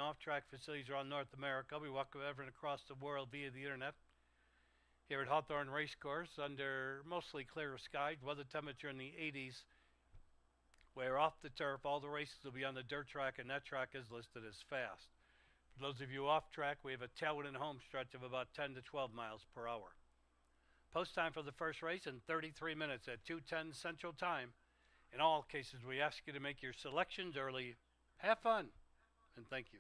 off-track facilities around North America. We welcome everyone across the world via the internet. Here at Hawthorne Racecourse, under mostly clear skies, weather temperature in the 80s. We're off the turf. All the races will be on the dirt track, and that track is listed as fast. For those of you off track, we have a tailwind and home stretch of about 10 to 12 miles per hour. Post time for the first race in 33 minutes at 2:10 Central Time. In all cases, we ask you to make your selections early. Have fun, and thank you.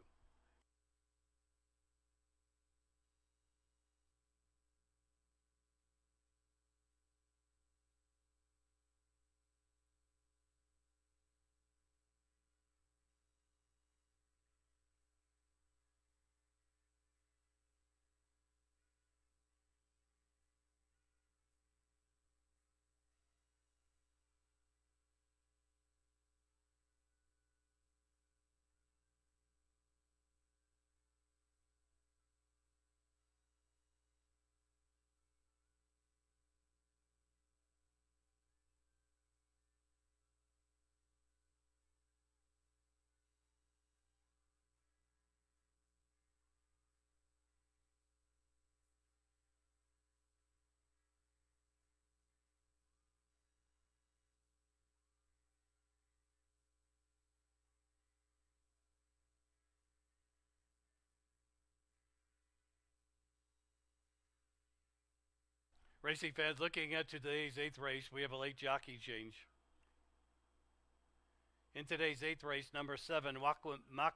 Racing fans, looking at today's 8th race, we have a late jockey change. In today's 8th race, number 7, Makamat,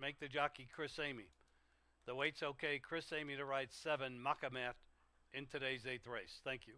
make the jockey Chris Amy. The weight's okay. Chris Amy to ride 7, Makamat, in today's 8th race. Thank you.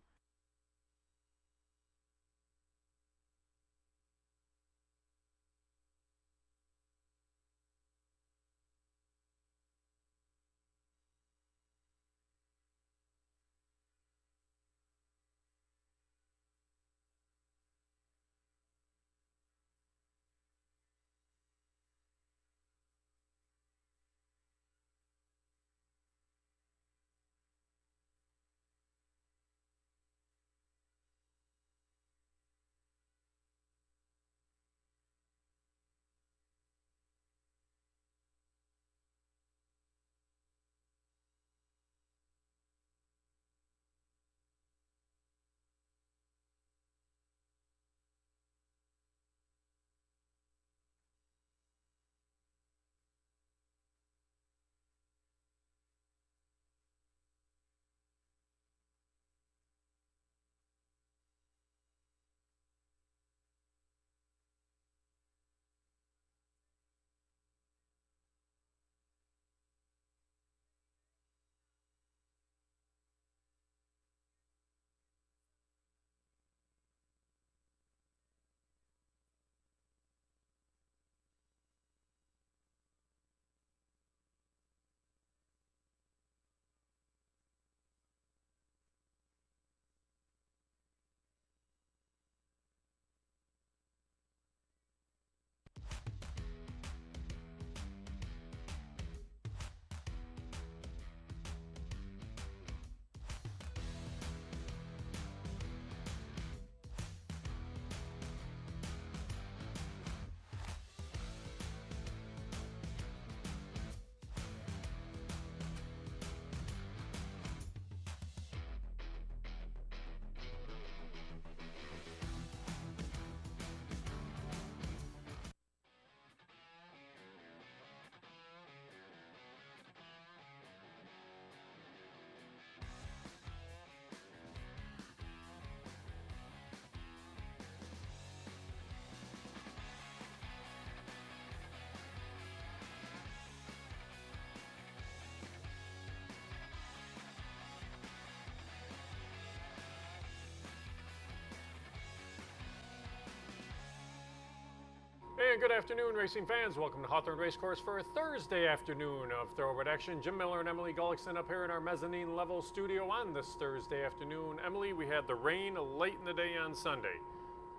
And good afternoon, racing fans. Welcome to Hawthorne Racecourse for a Thursday afternoon of thoroughbred action. Jim Miller and Emily Gullikson up here in our mezzanine level studio on this Thursday afternoon. Emily, we had the rain late in the day on Sunday.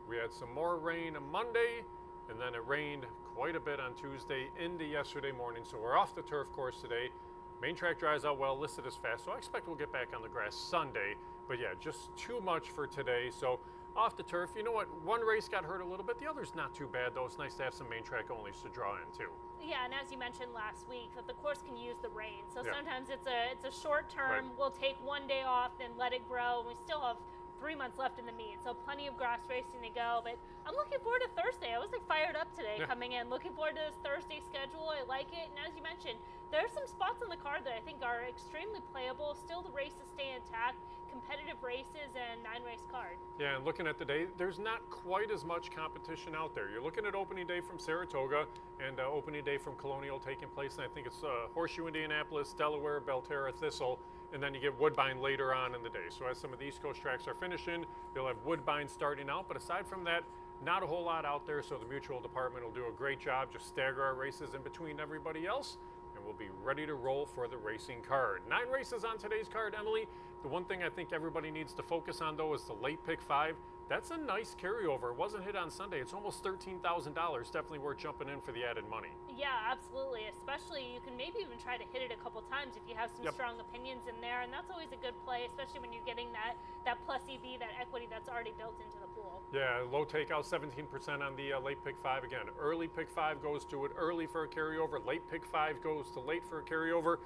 We had some more rain on Monday, and then it rained quite a bit on Tuesday into yesterday morning. So we're off the turf course today. Main track dries out well, listed as fast, so I expect we'll get back on the grass Sunday. But yeah, just too much for today. So off the turf. You know what? One race got hurt a little bit. The other's not too bad, though. It's nice to have some main track onlys to draw in, too. Yeah, and as you mentioned last week, that the course can use the rain. So Yeah. sometimes it's a short term. Right. We'll take one day off, then let it grow. We still have 3 months left in the meet, so plenty of grass racing to go. But I'm looking forward to Thursday. I was like fired up today coming in. Looking forward to this Thursday schedule. I like it. And as you mentioned, there's some spots on the card that I think are extremely playable. Still, the races stay intact. Competitive races and 9-race card. Yeah, and looking at the day, there's not quite as much competition out there. You're looking at opening day from Saratoga and opening day from Colonial taking place, and I think it's Horseshoe, Indianapolis, Delaware, Belterra, Thistle, and then you get Woodbine later on in the day. So as some of the East Coast tracks are finishing, you'll have Woodbine starting out, but aside from that, not a whole lot out there, so the Mutual Department will do a great job. Just stagger our races in between everybody else, and we'll be ready to roll for the racing card. 9 races on today's card, Emily. The one thing I think everybody needs to focus on, though, is the late pick 5. That's a nice carryover. It wasn't hit on Sunday. It's almost $13,000. Definitely worth jumping in for the added money. Yeah, absolutely. Especially, you can maybe even try to hit it a couple times if you have some strong opinions in there, and that's always a good play, especially when you're getting that plus EV, that equity that's already built into the pool. Yeah, low takeout, 17% on the late pick 5. Again, early pick 5 goes to it early for a carryover. Late pick 5 goes to late for a carryover.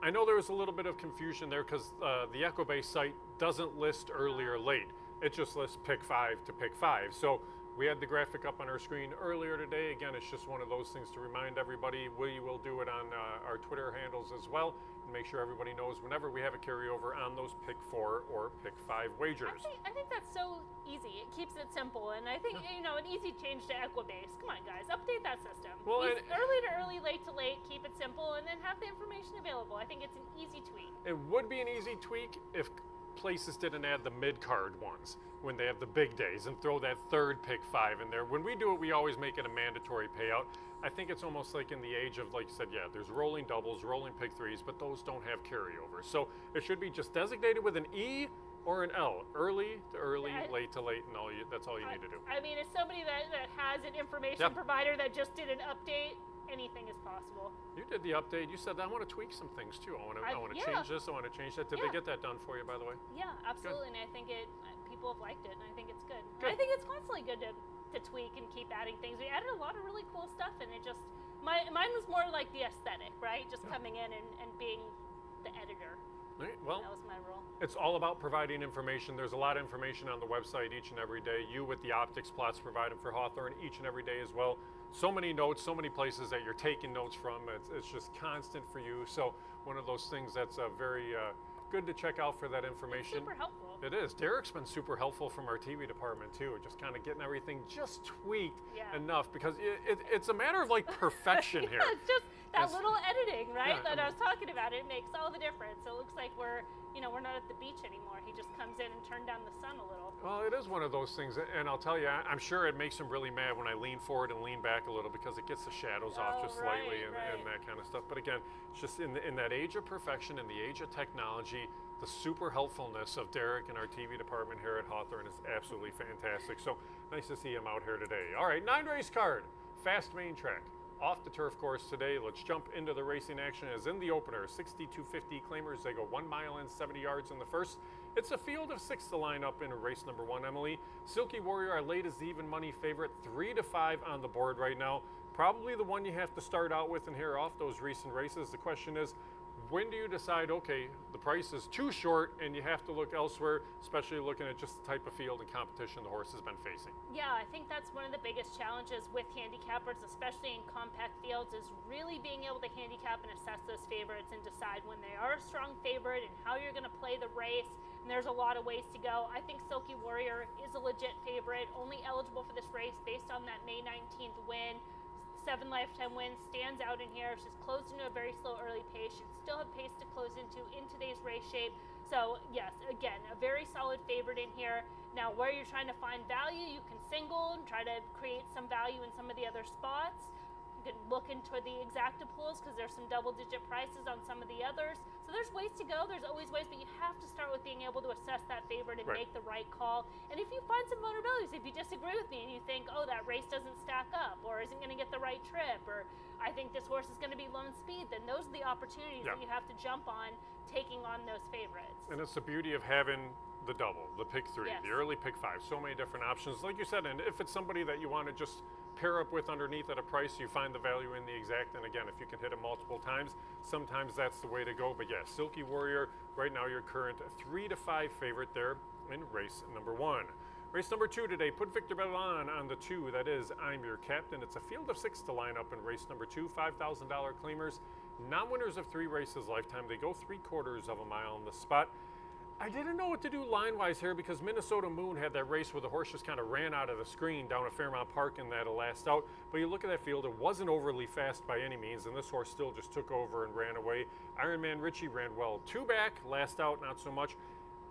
I know there was a little bit of confusion there because the EchoBase site doesn't list early or late. It just lists pick 5 to pick 5. So we had the graphic up on our screen earlier today. Again, it's just one of those things to remind everybody. We will do it on our Twitter handles as well, and make sure everybody knows whenever we have a carryover on those pick 4 or pick 5 wagers. I think that's so easy. It keeps it simple, and I think an easy change to EchoBase. Come on, guys, update that system. Well, early to early, late to late. Keep it simple, and then have the information available. I think it's an easy tweak. It would be an easy tweak if places didn't add the mid-card ones when they have the big days and throw that third pick 5 in there. When we do it, we always make it a mandatory payout. I think it's almost like in the age of, like you said, there's rolling doubles, rolling pick 3s, but those don't have carryovers. So it should be just designated with an E or an L, early to early, late to late, and that's all you need to do. I mean, as somebody that has an information provider that just did an update, anything is possible. You did the update. You said, I want to tweak some things too. I want to change this. I want to change that. Did they get that done for you, by the way? Yeah, absolutely. Good. And I think people have liked it, and I think it's good. I think it's constantly good to tweak and keep adding things. We added a lot of really cool stuff, and it just mine was more like the aesthetic, right? Just coming in and being the editor. Right, well, that was my role. It's all about providing information. There's a lot of information on the website each and every day. You with the optics plots provided for Hawthorne each and every day as well. So many notes, so many places that you're taking notes from. It's just constant for you. So one of those things that's very good to check out for that information. It's super helpful. It is. Derek's been super helpful from our TV department too, just kind of getting everything just tweaked enough, because it's a matter of like perfection here. It's just that little editing, right? That I was talking about. It makes all the difference. So it looks like we're not at the beach anymore. He just comes in and turned down the sun a little. Well, it is one of those things, and I'll tell you, I'm sure it makes him really mad when I lean forward and lean back a little, because it gets the shadows off just slightly and that kind of stuff. But again, it's just in that age of perfection, in the age of technology, the super helpfulness of Derek and our TV department here at Hawthorne is absolutely fantastic. So nice to see him out here today. All right, 9-race card, fast main track. Off the turf course today. Let's jump into the racing action. As in the opener, 6250 claimers. They go 1 mile and 70 yards in the first. It's a field of 6 to line up in race number 1, Emily. Silky Warrior, our latest even money favorite, 3 to 5 on the board right now. Probably the one you have to start out with and here off those recent races. The question is, when do you decide, okay, the price is too short and you have to look elsewhere, especially looking at just the type of field and competition the horse has been facing? Yeah, I think that's one of the biggest challenges with handicappers, especially in compact fields, is really being able to handicap and assess those favorites and decide when they are a strong favorite and how you're going to play the race. And there's a lot of ways to go. I think Silky Warrior is a legit favorite, only eligible for this race based on that May 19th win. 7 lifetime wins, stands out in here. She's closed into a very slow early pace. She'd still have pace to close into in today's race shape. So yes, again, a very solid favorite in here. Now, where you're trying to find value, you can single and try to create some value in some of the other spots. You can look into the exacta pools because there's some double-digit prices on some of the others. So there's ways to go. There's always ways, but you have to start with being able to assess that favorite and make the right call. And if you find some vulnerabilities, if you disagree with me and you think, oh, that race doesn't stack up or isn't going to get the right trip, or I think this horse is going to be lone speed, then those are the opportunities that you have to jump on, taking on those favorites. And it's the beauty of having the double, the pick 3, the early pick 5, so many different options. Like you said, and if it's somebody that you want to just pair up with underneath at a price, you find the value in the exact. And again, if you can hit it multiple times, sometimes that's the way to go. But yeah, Silky Warrior, right now your current 3-5 favorite there in race number 1. Race number 2 today, put Victor Bellon on the 2. That is I'm Your Captain. It's a field of 6 to line up in race number 2, $5,000 claimers. Non-winners of 3 races lifetime. They go 3/4 of a mile on the spot. I didn't know what to do line-wise here because Minnesota Moon had that race where the horse just kind of ran out of the screen down at Fairmount Park in that last out. But you look at that field, it wasn't overly fast by any means, and this horse still just took over and ran away. Ironman Richie ran well 2 back, last out not so much.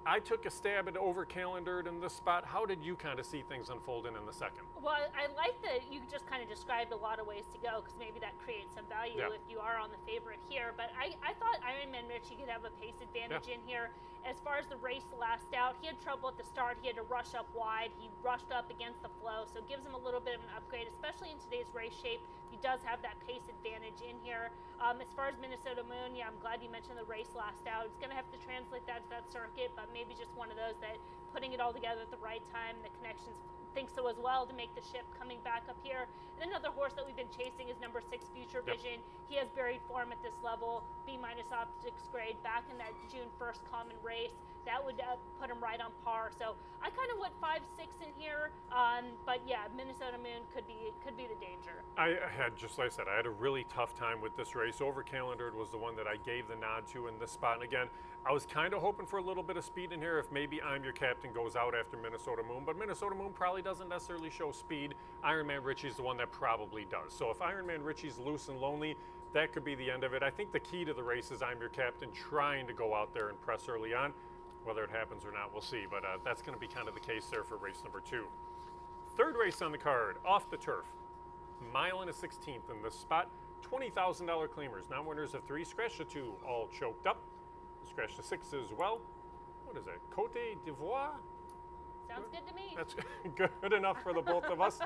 I took a stab at over-calendared in this spot. How did you kind of see things unfolding in the second? Well, I like that you just kind of described a lot of ways to go because maybe that creates some value if you are on the favorite here. But I thought Ironman Richie could have a pace advantage in here. As far as the race last out, he had trouble at the start. He had to rush up wide. He rushed up against the flow, so it gives him a little bit of an upgrade, especially in today's race shape. He does have that pace advantage in here. As far as Minnesota Moon, yeah, I'm glad you mentioned the race last out. It's going to have to translate that to that circuit, but maybe just one of those that putting it all together at the right time, the connections think so as well to make the ship coming back up here. And another horse that we've been chasing is number 6, Future Vision. He has buried form at this level, B- optics grade, back in that June 1st common race. That would put him right on par. So I kind of went 5-6 in here, but yeah, Minnesota Moon could be the danger. I had, just like I said, I had a really tough time with this race. Over-calendared was the one that I gave the nod to in this spot. And again, I was kind of hoping for a little bit of speed in here if maybe I'm Your Captain goes out after Minnesota Moon, but Minnesota Moon probably doesn't necessarily show speed. Ironman Richie's the one that probably does. So if Ironman Richie's loose and lonely, that could be the end of it. I think the key to the race is I'm Your Captain trying to go out there and press early on. Whether it happens or not, we'll see, but that's going to be kind of the case there for race number 2. Third race on the card, off the turf. Mile and a 16th in this spot. $20,000 claimers. Non-winners of 3. Scratch the 2, all choked up. Scratch the 6 as well. What is that? Cote d'Ivoire? Sounds good to me. That's good enough for the both of us.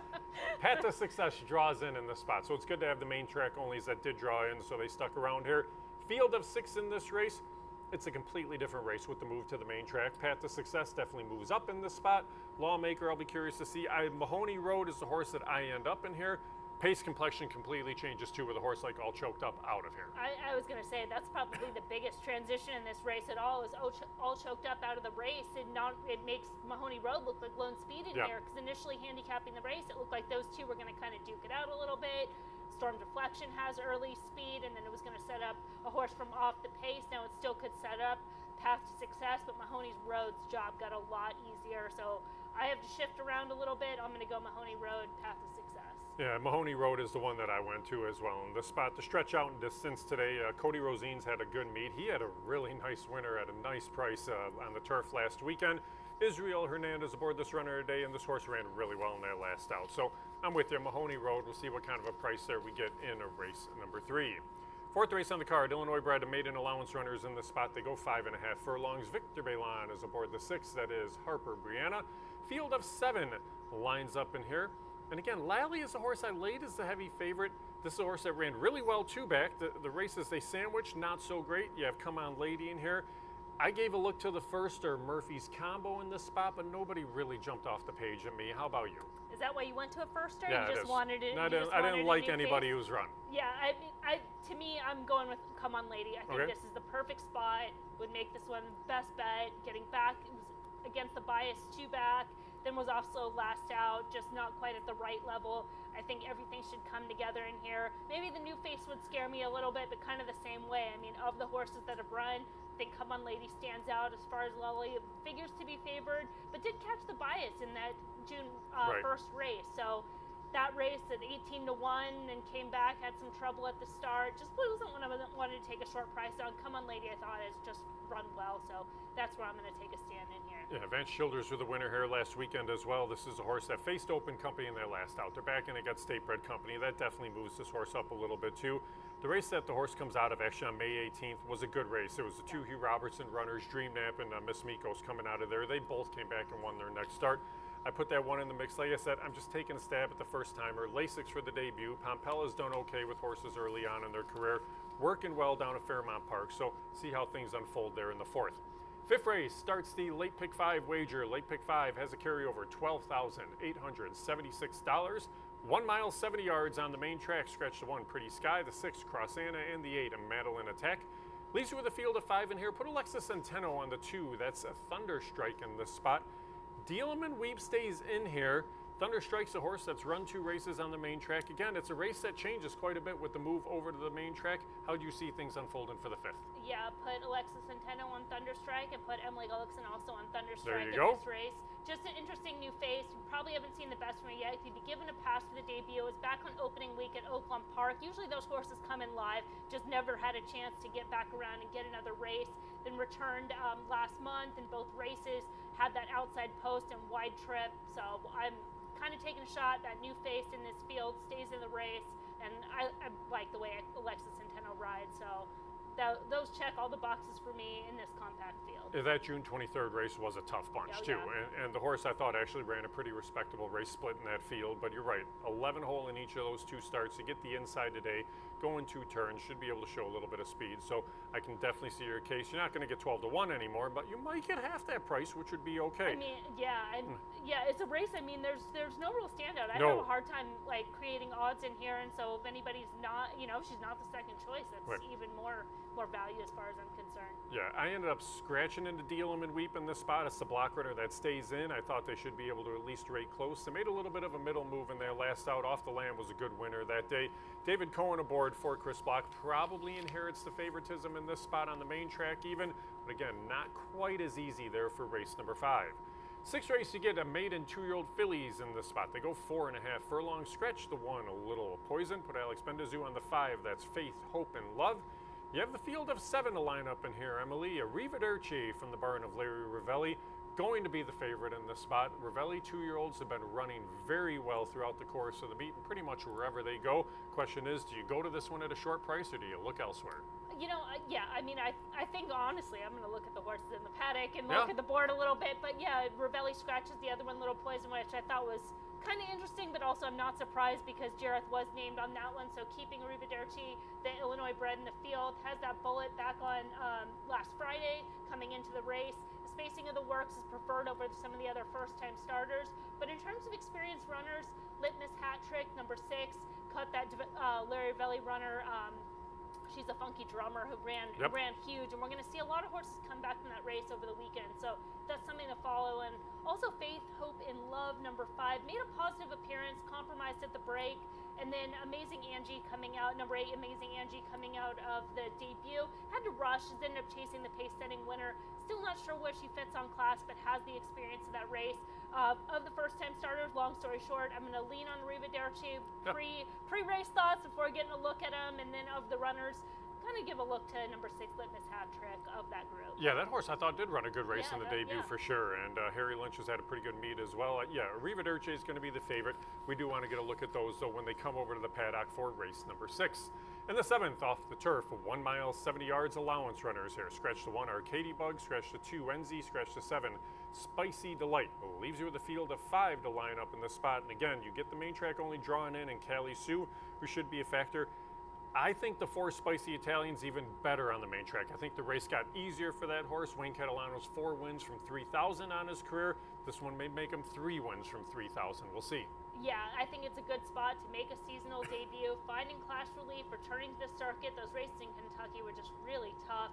Path to Success draws in this spot, so it's good to have the main track onlys that did draw in, so they stuck around here. Field of 6 in this race. It's a completely different race with the move to the main track. Path to Success definitely moves up in this spot. Lawmaker, I'll be curious to see. Mahoney Road is the horse that I end up in here. Pace complexion completely changes too with a horse like all choked up out of here. I was going to say that's probably the biggest transition in this race at all is all choked up out of the race. It makes Mahoney Road look like lone speed in here because initially handicapping the race, it looked like those two were going to kind of duke it out a little bit. Storm Deflection has early speed, and then it was going to set up a horse from off the pace. Now it still could set up Path to Success, but Mahoney Road's job got a lot easier. So I have to shift around a little bit. I'm going to go Mahoney Road, Path to Success. Yeah, Mahoney Road is the one that I went to as well. In the spot to stretch out in distance today, Cody Rosines had a good meet. He had a really nice winner at a nice price on the turf last weekend. Israel Hernandez aboard this runner today, and this horse ran really well in that last out. So I'm with you, Mahoney Road. We'll see what kind of a price there we get in a race number 3. Fourth race on the card, Illinois bred maiden allowance runners in the spot. They go 5.5 furlongs. Victor Bellon is aboard the 6. That is Harper Brianna. Field of 7 lines up in here. And again, Lally is a horse I laid as the heavy favorite. This is a horse that ran really well 2 back. The races they sandwiched, not so great. You have Come On Lady in here. I gave a look to the first or Murphy's Combo in this spot, but nobody really jumped off the page at me. How about you? Is that why you went to a first, or Yeah, you just wanted it? No, I didn't like anybody who's run. Yeah, to me, I'm going with Come On Lady. I think this is the perfect spot. Would make this one best bet. Getting back, it was against the bias 2 back. Then was also last out, just not quite at the right level. I think everything should come together in here. Maybe the new face would scare me a little bit, but kind of the same way. I mean, of the horses that have run, I think Come On Lady stands out as far as Lally figures to be favored, but did catch the bias in that June 1st race. So that race at 18 to 1 and came back, had some trouble at the start. Just wasn't one I wanted to take a short price on. Come On Lady, I thought has just run well, so that's where I'm going to take a stand in here. Yeah, Vance Childers were the winner here last weekend as well. This is a horse that faced Open Company in their last out. They're back and it got State Bred Company. That definitely moves this horse up a little bit too. The race that the horse comes out of actually on May 18th was a good race. It was the 2 Hugh Robertson runners, Dream Nap and Miss Mikos coming out of there. They both came back and won their next start. I put that one in the mix. Like I said, I'm just taking a stab at the first timer. Lasix for the debut. Pompella's done okay with horses early on in their career. Working well down at Fairmount Park. So see how things unfold there in the 4th. 5th race starts the late pick 5 wager. Late pick 5 has a carryover $12,876. 1 mile, 70 yards on the main track. Stretch the 1, Pretty Sky, the 6, Cross Anna, and the 8, a Madeline Attack. Leaves you with a field of 5 in here. Put Alexa Centeno on the 2. That's a Thunderstrike in this spot. Dealman Weep stays in here. Thunderstrike's a horse that's run 2 races on the main track. Again, it's a race that changes quite a bit with the move over to the main track. How do you see things unfolding for the 5th? Yeah, put Alexa Centeno on Thunderstrike and put Emily Gullikson also on Thunderstrike There you in go. this race. Just an interesting new face. You probably haven't seen the best from her yet. He'd be given a pass for the debut. It's back on opening week at Oaklawn Park. Usually those horses come in live, just never had a chance to get back around and get another race. Then returned last month in both races, had that outside post and wide trip. So I'm kind of taking a shot. That new face in this field stays in the race, and I like the way Alexa Centeno rides. So those check all the boxes for me in this compact field. That June 23rd race was a tough bunch, Oh, too. yeah. And the horse, I thought, actually ran a pretty respectable race split in that field. But you're right, 11 hole in each of those 2 starts. You get the inside today, going 2 turns, should be able to show a little bit of speed. So I can definitely see your case. You're not going to get 12 to 1 anymore, but you might get half that price, which would be okay. I mean, yeah, it's a race. I mean, there's no real standout. I No. have a hard time like creating odds in here, and so if anybody's not, if she's not the second choice, that's Right. even more value as far as I'm concerned. Yeah, I ended up scratching into Dealman Weep in this spot. It's the block runner that stays in. I thought they should be able to at least rate close. They made a little bit of a middle move in their last out. Off the land was a good winner that day. David Cohen aboard for Chris Block probably inherits the favoritism in this spot on the main track even, but again, not quite as easy there for race number 5. 6th race, you get a maiden 2-year-old fillies in this spot. They go 4.5 furlongs. Stretch the 1, a little poison. Put Alex Bendazou on the 5. That's Faith, Hope, and Love. You have the field of 7 to line up in here, Emily. Arrivederci from the barn of Larry Ravelli, going to be the favorite in this spot. Ravelli 2-year-olds have been running very well throughout the course of the meet and pretty much wherever they go. Question is, do you go to this one at a short price or do you look elsewhere? Yeah, I mean, I think honestly, I'm going to look at the horses in the paddock and look at the board a little bit. But yeah, Ravelli scratches the other one, Little Poison, which I thought was kind of interesting, but also I'm not surprised because Jareth was named on that one. So keeping Arrivederci, the Illinois bred in the field, has that bullet back on last Friday coming into the race. The spacing of the works is preferred over some of the other first-time starters. But in terms of experienced runners, Litmus Hat Trick, number 6, cut that Larry Ravelli runner. She's a funky drummer who ran huge, and we're going to see a lot of horses come back from that race over the weekend. So that's something to follow. And also Faith, Hope, and Love, number 5, made a positive appearance, compromised at the break. And then Amazing Angie coming out, number 8, Amazing Angie coming out of the debut. Had to rush, she's ended up chasing the pace-setting winner. Still not sure where she fits on class, but has the experience of that race. Of the first-time starters, long story short, I'm going to lean on Arrivederci pre-race thoughts before getting a look at them. And then of the runners, kind of give a look to number 6, Litmus Hat Trick of that group. Yeah, that horse I thought did run a good race in the yeah. debut for sure. And Harry Lynch has had a pretty good meet as well. Yeah, Arrivederci is going to be the favorite. We do want to get a look at those, though, when they come over to the paddock for race number 6. And the 7th off the turf, 1 mile, 70 yards allowance runners here. Scratch the 1, Arcady Bug. Scratch the 2, Enzy. Scratch the 7, Spicy Delight. Leaves you with a field of 5 to line up in the spot. And again, you get the main track only drawing in and Callie Sue, who should be a factor. I think the 4 Spicy Italian's even better on the main track. I think the race got easier for that horse. Wayne Catalano's 4 wins from 3,000 on his career. This one may make him 3 wins from 3,000. We'll see. Yeah, I think it's a good spot to make a seasonal debut. Finding class relief, returning to the circuit. Those races in Kentucky were just really tough.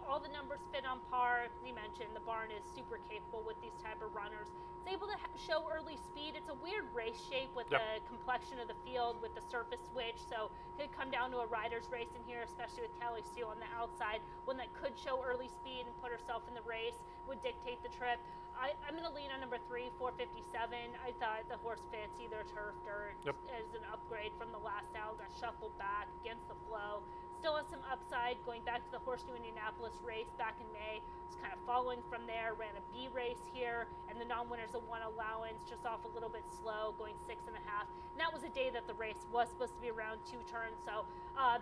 All the numbers fit on par. You mentioned the barn is super capable with these type of runners. It's able to show early speed. It's a weird race shape with the complexion of the field with the surface switch. So it could come down to a rider's race in here, especially with Callie Sue on the outside. One that could show early speed and put herself in the race, would dictate the trip. I'm going to lean on number 3, 457. I thought the horse fits either turf, dirt as an upgrade from the last out. Got shuffled back against the flow. Still has some upside going back to the Horseshoe Indianapolis race back in May. It's kind of following from there. Ran a B race here, and the non-winners a 1 allowance, just off a little bit slow, going 6.5. And that was a day that the race was supposed to be around 2 turns. So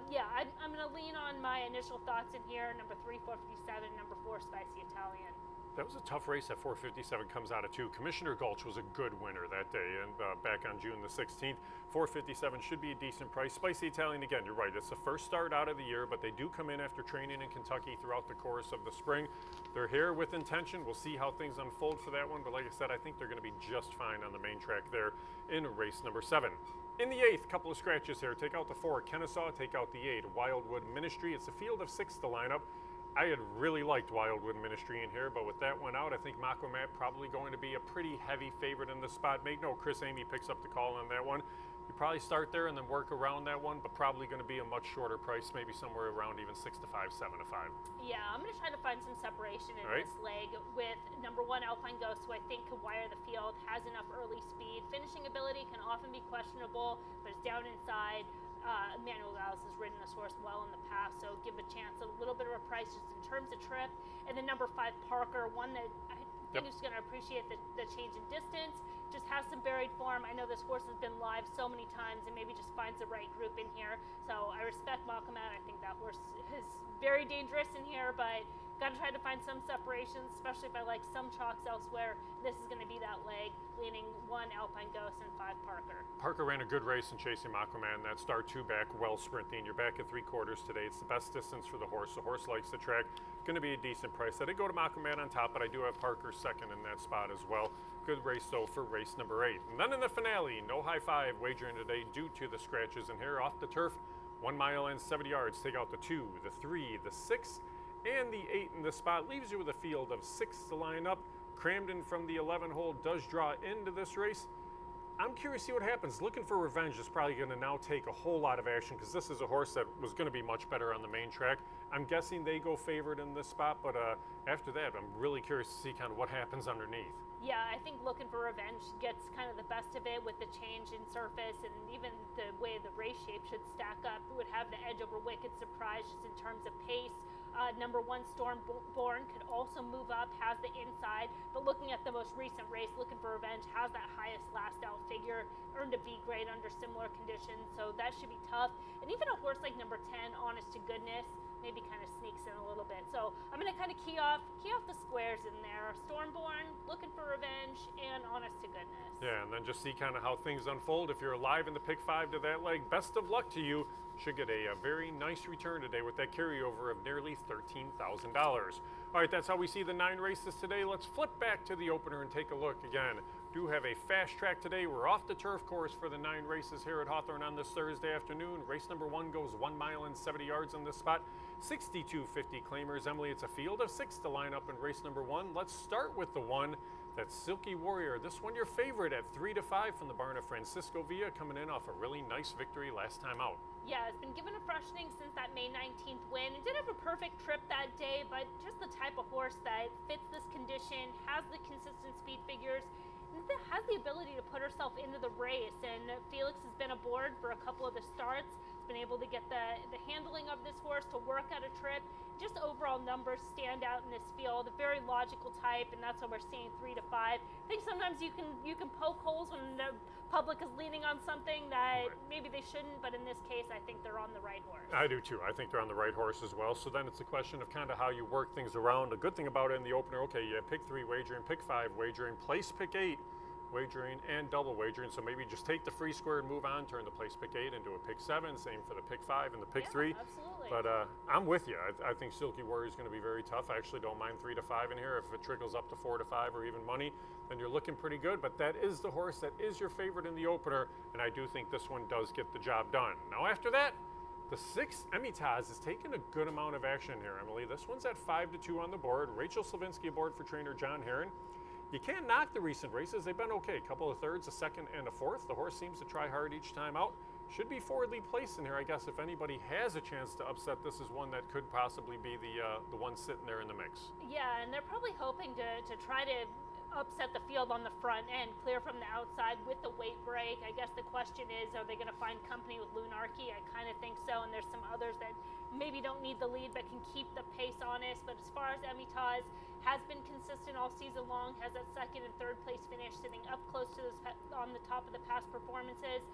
yeah, I'm going to lean on my initial thoughts in here. Number 3, 457. Number 4, Spicy Italian. That was a tough race at 457, comes out of 2. Commissioner Gulch was a good winner that day, and back on June the 16th. 457 should be a decent price. Spicy Italian, again, you're right, it's the first start out of the year, but they do come in after training in Kentucky throughout the course of the spring. They're here with intention. We'll see how things unfold for that one, but like I said, I think they're going to be just fine on the main track there in race number 7. In the 8th, couple of scratches here. Take out the 4, Kennesaw. Take out the 8, Wildwood Ministry. It's a field of 6 to line up. I had really liked Wildwood Ministry in here, but with that one out, I think Macomat probably going to be a pretty heavy favorite in this spot. Make no, Chris Amy picks up the call on that one. You probably start there and then work around that one, but probably going to be a much shorter price, maybe somewhere around even 6 to 5, 7 to 5. Yeah, I'm going to try to find some separation in this leg with number 1 Alpine Ghost, who I think can wire the field, has enough early speed. Finishing ability can often be questionable, but it's down inside. Emmanuel Gauss has ridden this horse well in the past, so give a chance, a little bit of a price just in terms of trip. And then number 5 Parker, one that I think is going to appreciate the change in distance, just has some varied form. I know this horse has been live so many times and maybe just finds the right group in here. So I respect Macomat. I think that horse is very dangerous in here, but got to try to find some separations, especially if I like some chalks elsewhere. This is going to be that leg, leaning 1 Alpine Ghost and 5 Parker. Parker ran a good race in chasing Macomat, and that start 2 back, well sprinting. You're back at 3/4 today. It's the best distance for the horse. The horse likes the track. Going to be a decent price. I did go to Macomat on top, but I do have Parker second in that spot as well. Good race, though, for race number 8. And then in the finale, no high five wagering today due to the scratches in here. Off the turf, 1 mile and 70 yards. Take out the 2, the 3, the 6, and the 8 in this spot. Leaves you with a field of 6 to line up. Cramden from the 11 hole does draw into this race. I'm curious to see what happens. Looking for Revenge is probably going to now take a whole lot of action because this is a horse that was going to be much better on the main track. I'm guessing they go favored in this spot, but after that, I'm really curious to see kind of what happens underneath. Yeah, I think Looking for Revenge gets kind of the best of it with the change in surface and even the way the race shape should stack up. It would have the edge over Wicked Surprise just in terms of pace. Number 1 Stormborn could also move up, has the inside, but looking at the most recent race, Looking for Revenge has that highest last out figure, earned a B grade under similar conditions, so that should be tough. And even a horse like number 10, Honest to Goodness, maybe kind of sneaks in a little bit. So I'm going to kind of key off the squares in there. Stormborn, Looking for Revenge, and Honest to Goodness. Yeah, and then just see kind of how things unfold. If you're alive in the pick 5 to that leg, best of luck to you. Should get a very nice return today with that carryover of nearly $13,000. All right, that's how we see the 9 races today. Let's flip back to the opener and take a look again. Do have a fast track today. We're off the turf course for the 9 races here at Hawthorne on this Thursday afternoon. Race number 1 goes 1 mile and 70 yards on this spot. 62.50 claimers. Emily, it's a field of 6 to line up in race number 1. Let's start with the 1. That's Silky Warrior. This one your favorite at 3 to 5 from the barn of Francisco Villa, coming in off a really nice victory last time out. Yeah, it's been given a freshening since that May 19th win. It did have a perfect trip that day, but just the type of horse that fits this condition, has the consistent speed figures, and has the ability to put herself into the race. And Felix has been aboard for a couple of the starts. He's been able to get the handling of this horse to work at a trip. Just overall numbers stand out in this field. A very logical type, and that's why we're seeing 3 to 5. I think sometimes you can poke holes when the public is leaning on something that maybe they shouldn't, but in this case, I think they're on the right horse. I do too. I think they're on the right horse as well. So then it's a question of kind of how you work things around. A good thing about it in the opener, okay, you have pick 3 wagering, pick 5 wagering, place pick 8 wagering, and double wagering. So maybe just take the free square and move on, turn the place pick 8 into a pick 7, same for the pick 5 and the pick 3. Absolutely. But I'm with you. I think Silky Warrior is going to be very tough. I actually don't mind 3 to 5 in here. If it trickles up to 4 to 5 or even money, then you're looking pretty good. But that is the horse that is your favorite in the opener, and I do think this one does get the job done. Now after that, the 6 Emitaz is taking a good amount of action here, Emily. This one's at 5 to 2 on the board. Rachel Slavinsky aboard for trainer John Herron. You can't knock the recent races. They've been okay. A couple of thirds, a second, and a fourth. The horse seems to try hard each time out. Should be forwardly placed in here. I guess if anybody has a chance to upset, this is one that could possibly be the one sitting there in the mix. Yeah, and they're probably hoping to try to upset the field on the front end, clear from the outside with the weight break. I guess the question is, are they going to find company with Lunarchy? I kind of think so, and there's some others that maybe don't need the lead but can keep the pace honest. But as far as Emitaz, has been consistent all season long, has that second and third place finish, sitting up close to this on the top of the past performances.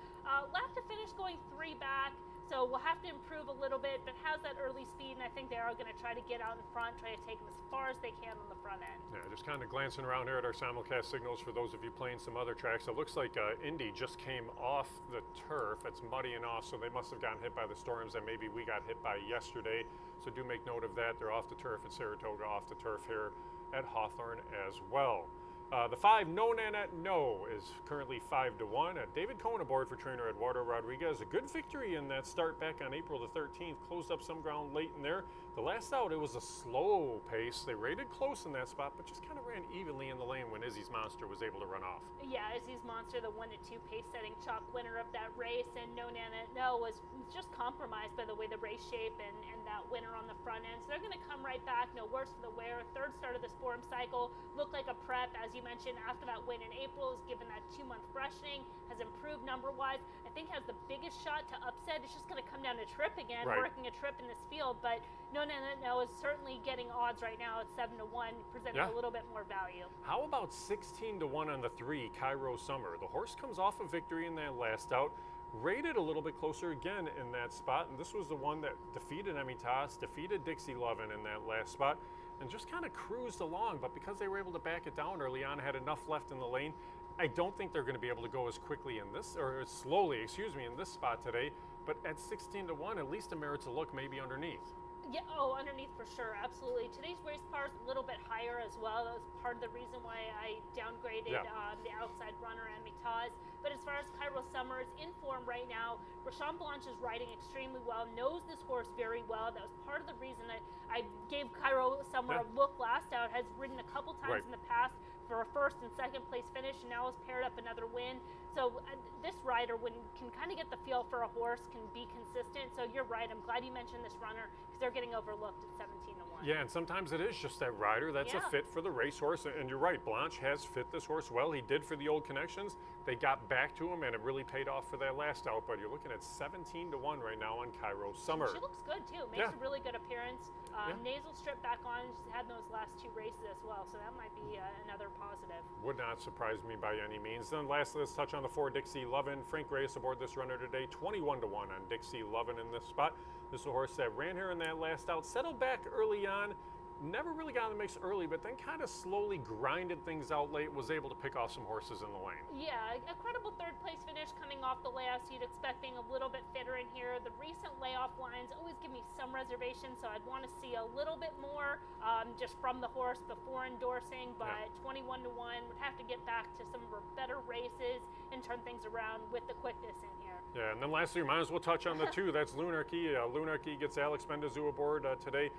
Lacked a finish going 3 back, so we'll have to improve a little bit, but has that early speed, and I think they are going to try to get out in front, try to take them as far as they can on the front end. Yeah, just kind of glancing around here at our simulcast signals for those of you playing some other tracks. It looks like Indy just came off the turf. It's muddy and off, so they must have gotten hit by the storms that maybe we got hit by yesterday. So do make note of that. They're off the turf at Saratoga, off the turf here at Hawthorne as well. The 5, No Nanette No, is currently 5-1. David Cohen aboard for trainer Eduardo Rodriguez. A good victory in that start back on April the 13th. Closed up some ground late in there. The last out, it was a slow pace. They rated close in that spot, but just kind of ran evenly in the lane when Izzy's Monster was able to run off. Yeah, Izzy's Monster, the 1-2 pace-setting chalk winner of that race, and No Nanette No was just compromised by the way the race shape and that winner on the front end. So they're going to come right back, no worse for the wear. Third start of this form cycle, looked like a prep, as you mentioned, after that win in April, is given that 2-month freshening, has improved number-wise. I think has the biggest shot to upset. It's just going to come down to trip again, right. Working a trip in this field, but No Nanette No is certainly getting odds right now at 7-1, presenting a little bit more value. How about 16-1 on the 3, Cairo Summer? The horse comes off a victory in that last out, rated a little bit closer again in that spot, and this was the one that defeated Emitas, defeated Dixie Lovin in that last spot, and just kind of cruised along. But because they were able to back it down early on, had enough left in the lane, I don't think they're going to be able to go as quickly in this, or as slowly, excuse me, in this spot today. But at 16-1, at least it merits a look maybe underneath. Yeah, underneath for sure, absolutely. Today's race par is a little bit higher as well. That was part of the reason why I downgraded the outside runner, Emitas. But as far as Cairo Summer is in form right now, Rashawn Blanche is riding extremely well, knows this horse very well. That was part of the reason that I gave Cairo Summer a look last out. Has ridden a couple times in the past for a first and second place finish, and now has paired up another win. So this rider can kind of get the feel for a horse, can be consistent. So you're right. I'm glad you mentioned this runner because they're getting overlooked at 17-1. Yeah, and sometimes it is just that rider that's a fit for the racehorse. And you're right, Blanche has fit this horse well. He did for the old connections. They got back to him, and it really paid off for that last out. But you're looking at 17-1 right now on Cairo Summer. She looks good too. Makes a really good appearance. Nasal strip back on. She's had those last 2 races as well, so that might be another positive. Would not surprise me by any means. Then lastly, let's touch on the 4, Dixie Lovin. Frank Reyes aboard this runner today, 21-1 on Dixie Lovin in this spot. This is a horse that ran here in that last out, settled back early on, never really got in the mix early, but then kind of slowly grinded things out late, was able to pick off some horses in the lane. Yeah, a credible third place finish coming off the layoffs. You'd expect being a little bit fitter in here. The recent layoff lines always give me some reservations, so I'd want to see a little bit more just from the horse before endorsing, but 21-1 would have to get back to some of her better races and turn things around with the quickness in here. Yeah, and then lastly, we might as well touch on the 2. That's Lunarchy. Lunarchy gets Alex Bendazou aboard today.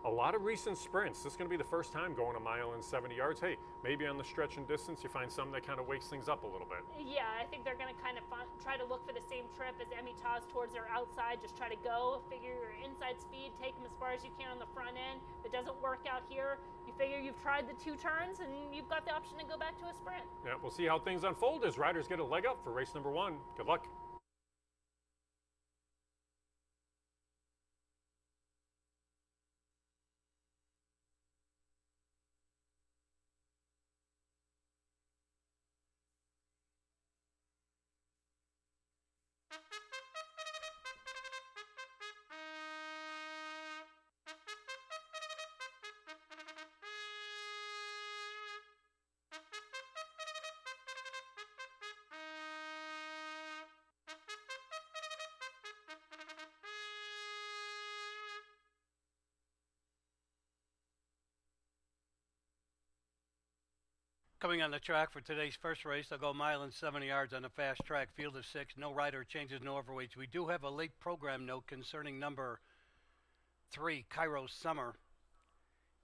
A lot of recent sprints. This is going to be the first time going a mile and 70 yards. Hey, maybe on the stretch and distance you find something that kind of wakes things up a little bit. Yeah, I think they're going to kind of try to look for the same trip as Emitas towards their outside. Just try to go, figure your inside speed, take them as far as you can on the front end. If it doesn't work out here, you figure you've tried the 2 turns and you've got the option to go back to a sprint. Yeah, we'll see how things unfold as riders get a leg up for race number 1. Good luck. Coming on the track for today's first race, they'll go 1 mile and 70 yards on a fast track, field of 6. No rider changes, no overweights. We do have a late program note concerning number 3, Cairo Summer.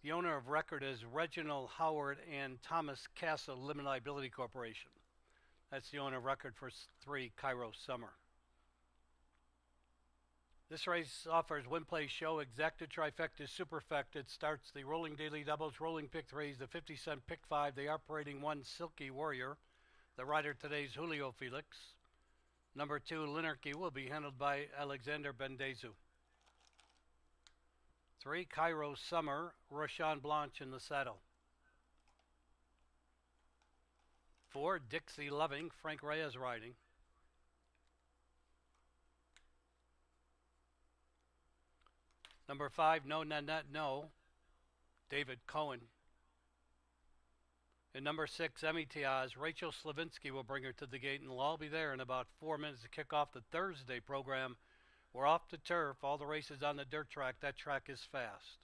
The owner of record is Reginald Howard and Thomas Castle Limited Liability Corporation. That's the owner of record for 3, Cairo Summer. This race offers win, play, show, exacta, trifecta, superfecta. It starts the rolling daily doubles, rolling pick 3s, the 50-cent pick 5. They are parading 1, Silky Warrior. The rider today is Julio Felix. Number 2, Linarchy, will be handled by Alexander Bendezu. 3, Cairo Summer, Rashawn Blanche in the saddle. 4, Dixie Loving, Frank Reyes riding. Number 5, No Nanette No, David Cohen. And number 6, Emitas, Rachel Slavinsky will bring her to the gate, and they'll all be there in about 4 minutes to kick off the Thursday program. We're off the turf, all the races on the dirt track. That track is fast.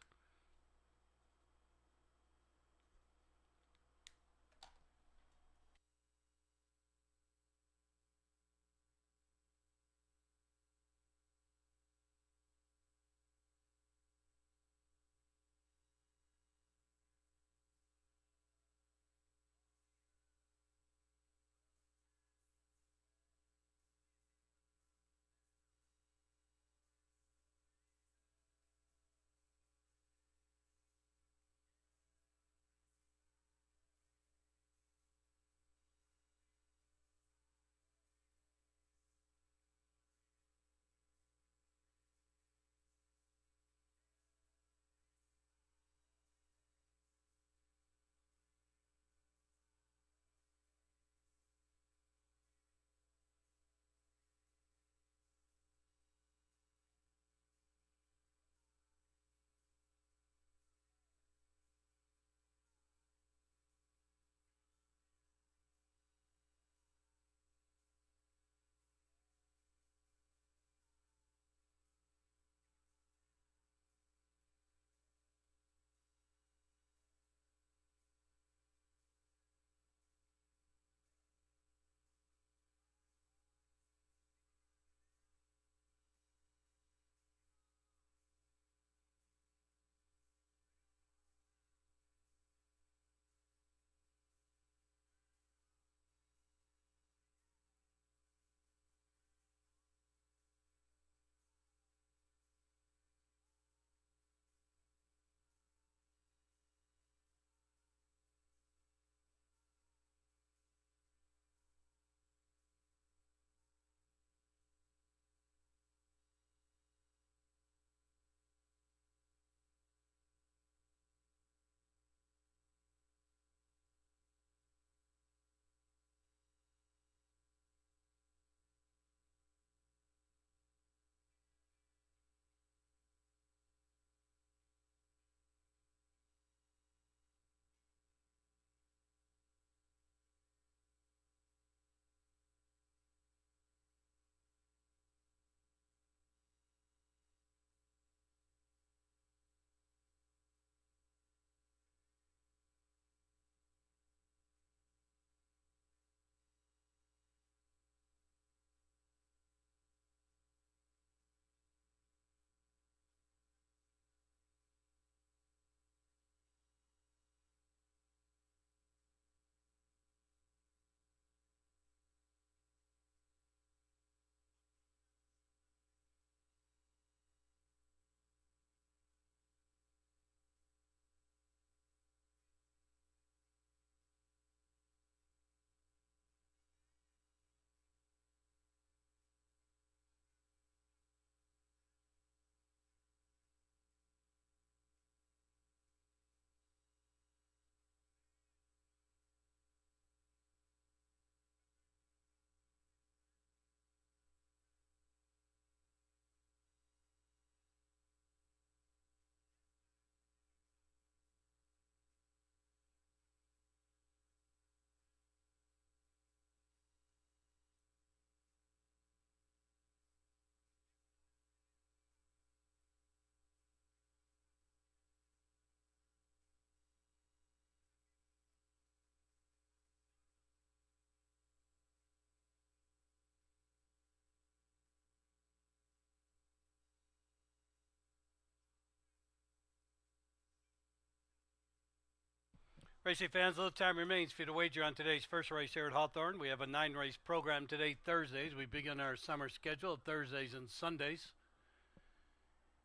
Racing fans, a little time remains for you to wager on today's first race here at Hawthorne. We have a 9-race program today, Thursdays. We begin our summer schedule of Thursdays and Sundays.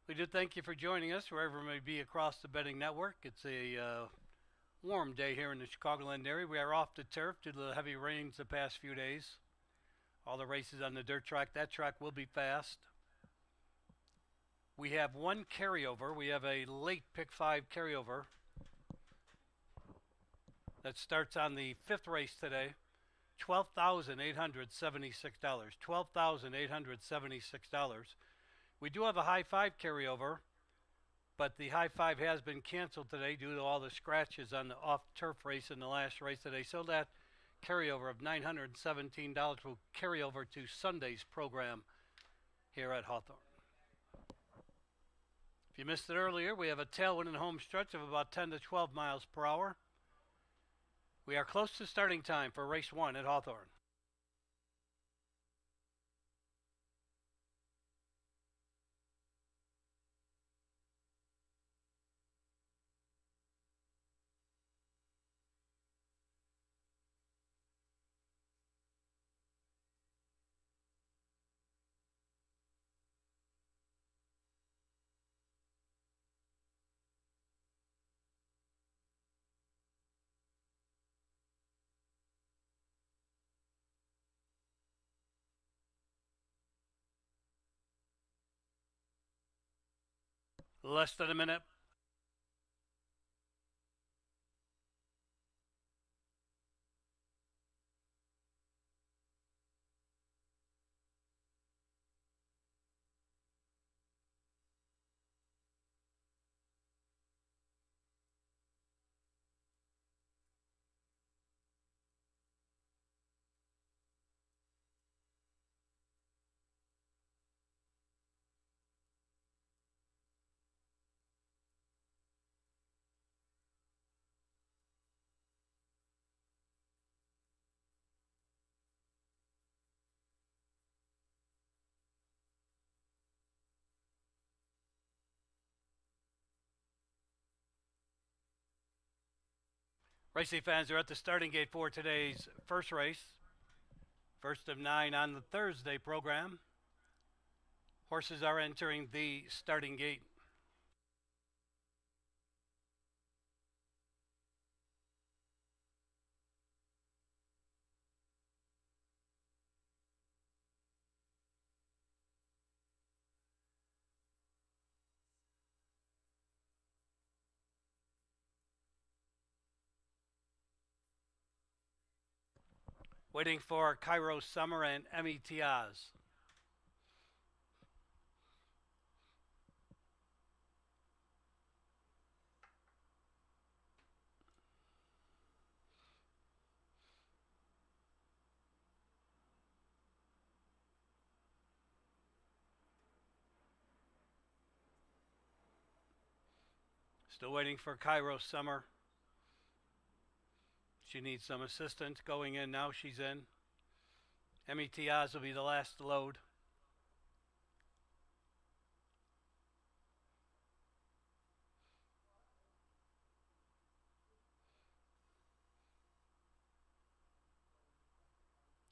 We do thank you for joining us wherever it may be across the betting network. It's a warm day here in the Chicagoland area. We are off the turf due to the heavy rains the past few days. All the races on the dirt track. That track will be fast. We have one carryover. We have a late pick 5 carryover that starts on the 5th race today. $12,876. $12,876. We do have a high 5 carryover, but the high 5 has been canceled today due to all the scratches on the off-turf race in the last race today. So that carryover of $917 will carry over to Sunday's program here at Hawthorne. If you missed it earlier, we have a tailwind in the home stretch of about 10 to 12 miles per hour. We are close to starting time for race 1 at Hawthorne. Less than a minute. Racing fans are at the starting gate for today's first race. First of 9 on the Thursday program. Horses are entering the starting gate. Waiting for Cairo Summer and Emmy Tiaz. Still waiting for Cairo Summer. She needs some assistance going in now. She's in. Emmy Tiaz will be the last to load.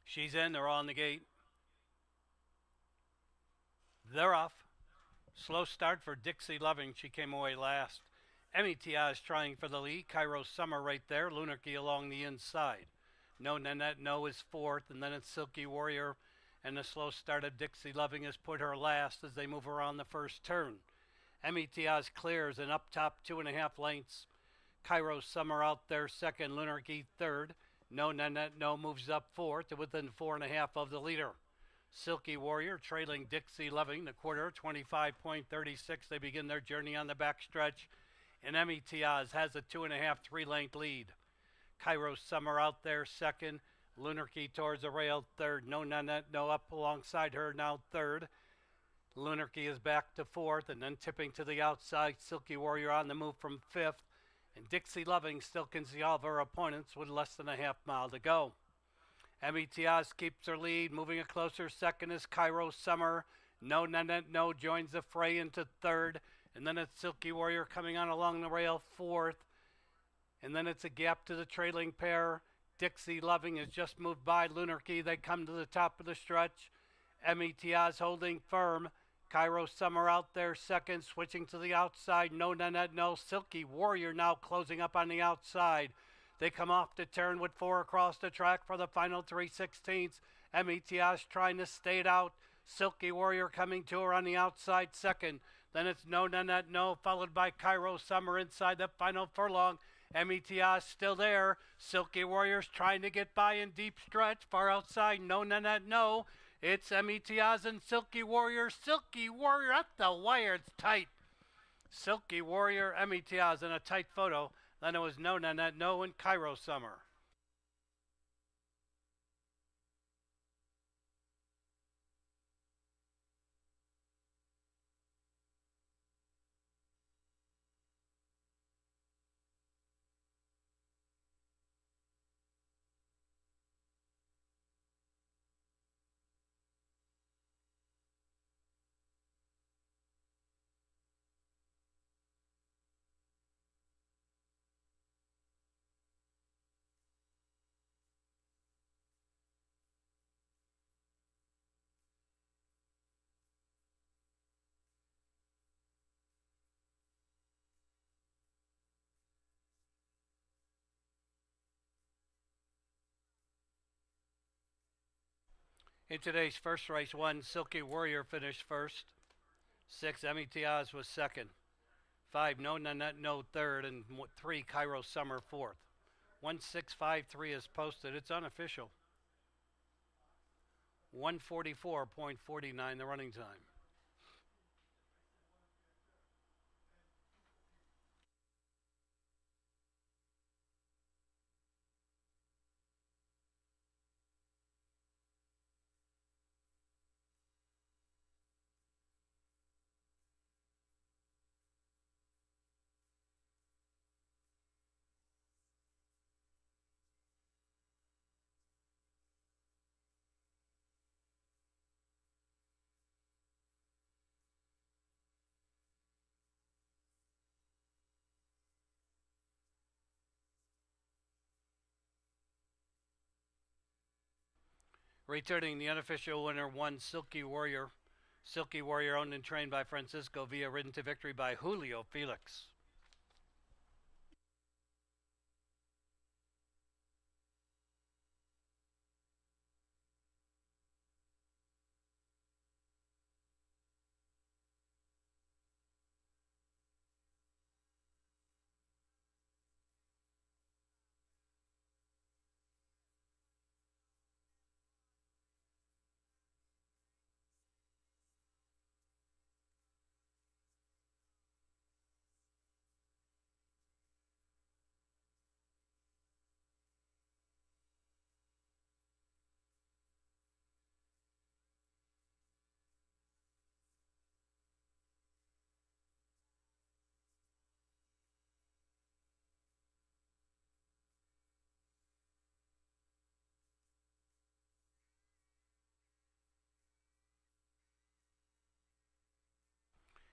She's in. They're all in the gate. They're off. Slow start for Dixie Loving. She came away last. Emmy Tiaz trying for the lead. Cairo Summer right there. Lunarchy along the inside. No Nanette No is 4th, and then it's Silky Warrior. And the slow start of Dixie Loving has put her last as they move around the first turn. Emmy Tiaz clears and up top 2.5 lengths. Cairo Summer out there second. Lunarchy third. No Nanette No moves up 4th to within 4.5 of the leader. Silky Warrior trailing Dixie Loving the quarter 25.36. They begin their journey on the backstretch. And Emmy Tiaz has a 2.5, 3-length lead. Cairo Summer out there second. Lunarchy towards the rail third. No Nanette No up alongside her now third. Lunarchy is back to 4th and then tipping to the outside. Silky Warrior on the move from 5th. And Dixie Loving still can see all of her opponents with less than a half mile to go. Emmy Tiaz keeps her lead. Moving it closer second is Cairo Summer. No Nanette No joins the fray into third. And then it's Silky Warrior coming on along the rail 4th. And then it's a gap to the trailing pair. Dixie Loving has just moved by Lunarchy. They come to the top of the stretch. METIA's holding firm. Cairo Summer out there second, switching to the outside. No Nanette, no. Silky Warrior now closing up on the outside. They come off the turn with 4 across the track for the final 3/16. METIA's trying to stay it out. Silky Warrior coming to her on the outside second. Then it's No Nanette, no, followed by Cairo Summer inside the final furlong. METIA still there. Silky Warriors trying to get by in deep stretch. Far outside, No Nanette, no. It's METIA's and Silky Warrior. Silky Warrior at the wire. It's tight. Silky Warrior, METIA's in a tight photo. Then it was No Nanette, no, and Cairo Summer. In today's first race, 1, Silky Warrior finished first. 6, METIA's was second. 5, No Nanette, no, third. And 3, Cairo Summer, fourth. 1653 is posted. It's unofficial. 144.49 the running time. Returning the unofficial winner, 1, Silky Warrior. Silky Warrior owned and trained by Francisco Villa, ridden to victory by Julio Felix.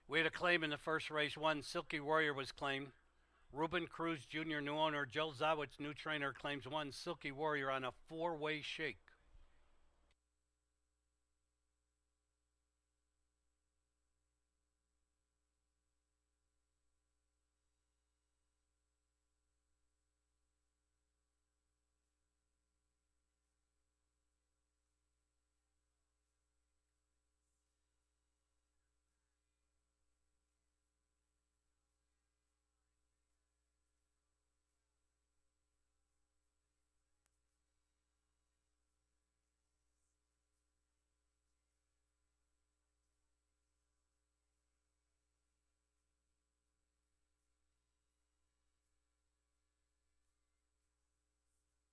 We had a claim in the first race. 1, Silky Warrior was claimed. Ruben Cruz Jr., new owner. Joe Zawitz, new trainer, claims 1, Silky Warrior on a 4-way shake.